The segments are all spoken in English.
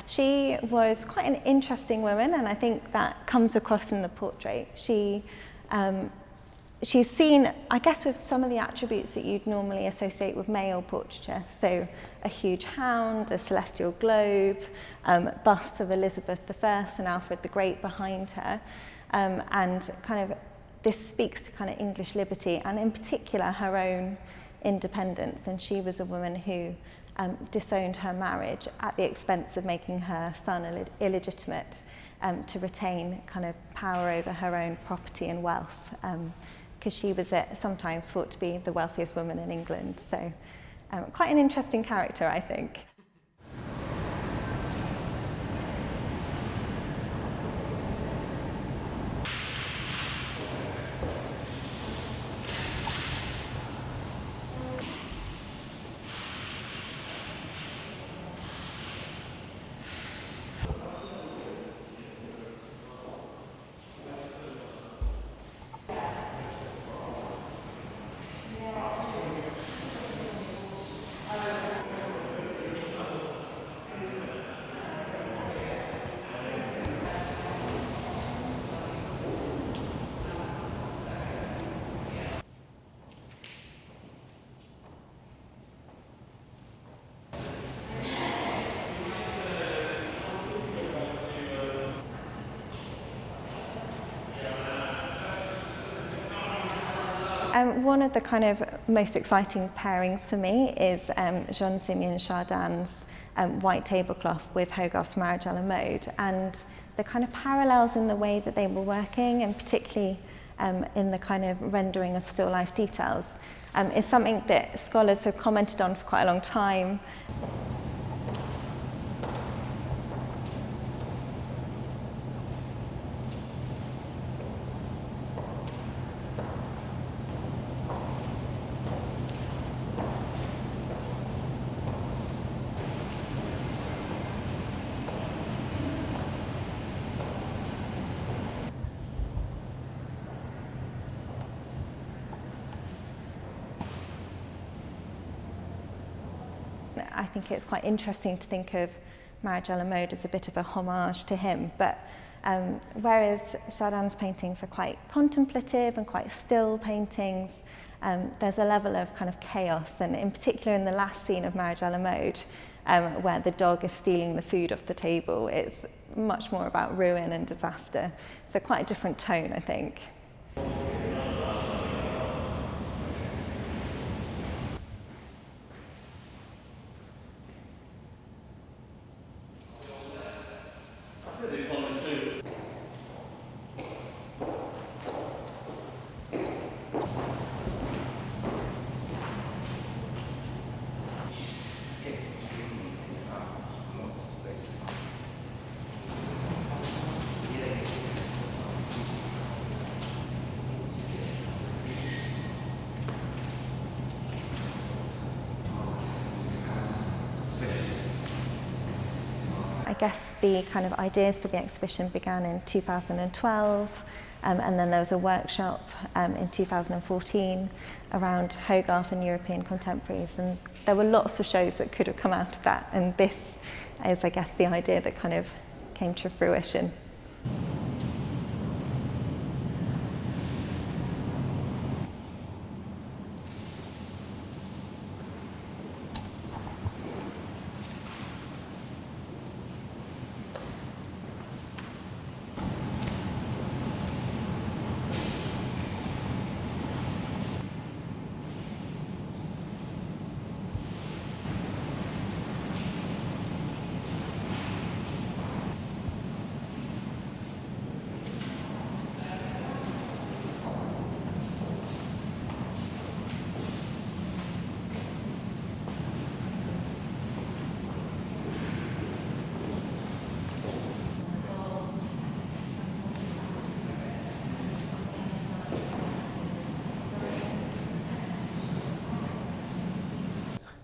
She was quite an interesting woman, and I think that comes across in the portrait. She's seen, I guess, with some of the attributes that you'd normally associate with male portraiture. So a huge hound, a celestial globe, busts of Elizabeth I and Alfred the Great behind her. And kind of this speaks to kind of English liberty, and in particular her own independence. And she was a woman who disowned her marriage at the expense of making her son illegitimate, to retain kind of power over her own property and wealth. Because she was sometimes thought to be the wealthiest woman in England. So quite an interesting character, I think. One of the kind of most exciting pairings for me is Jean-Simeon Chardin's white tablecloth with Hogarth's marriage a la mode, and the kind of parallels in the way that they were working, and particularly in the kind of rendering of still life details, is something that scholars have commented on for quite a long time. I think it's quite interesting to think of marriage a la mode as a bit of a homage to him, but whereas Chardin's paintings are quite contemplative and quite still paintings, there's a level of kind of chaos, and in particular in the last scene of marriage a la mode, where the dog is stealing the food off the table, it's much more about ruin and disaster. So quite a different tone, I think. I guess the kind of ideas for the exhibition began in 2012, and then there was a workshop in 2014 around Hogarth and European contemporaries, and there were lots of shows that could have come out of that, and this is, I guess, the idea that kind of came to fruition.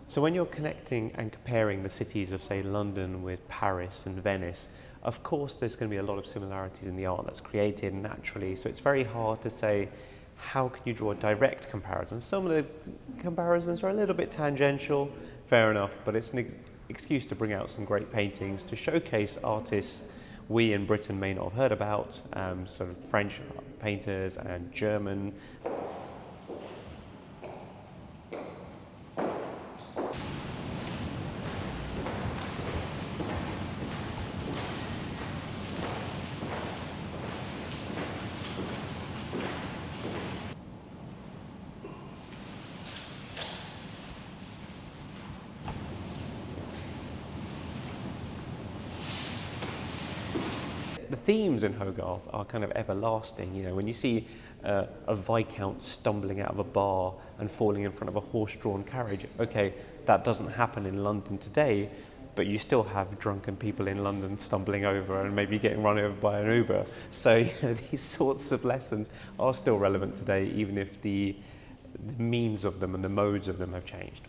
So when you're connecting and comparing the cities of, say, London with Paris and Venice, of course there's going to be a lot of similarities in the art that's created naturally, so it's very hard to say how can you draw a direct comparison. Some of the comparisons are a little bit tangential, fair enough, but it's excuse to bring out some great paintings, to showcase artists we in Britain may not have heard about, sort of French painters and German. The themes in Hogarth are kind of everlasting. You know, when you see a viscount stumbling out of a bar and falling in front of a horse-drawn carriage, okay, that doesn't happen in London today, but you still have drunken people in London stumbling over and maybe getting run over by an Uber. So, you know, these sorts of lessons are still relevant today, even if the means of them and the modes of them have changed.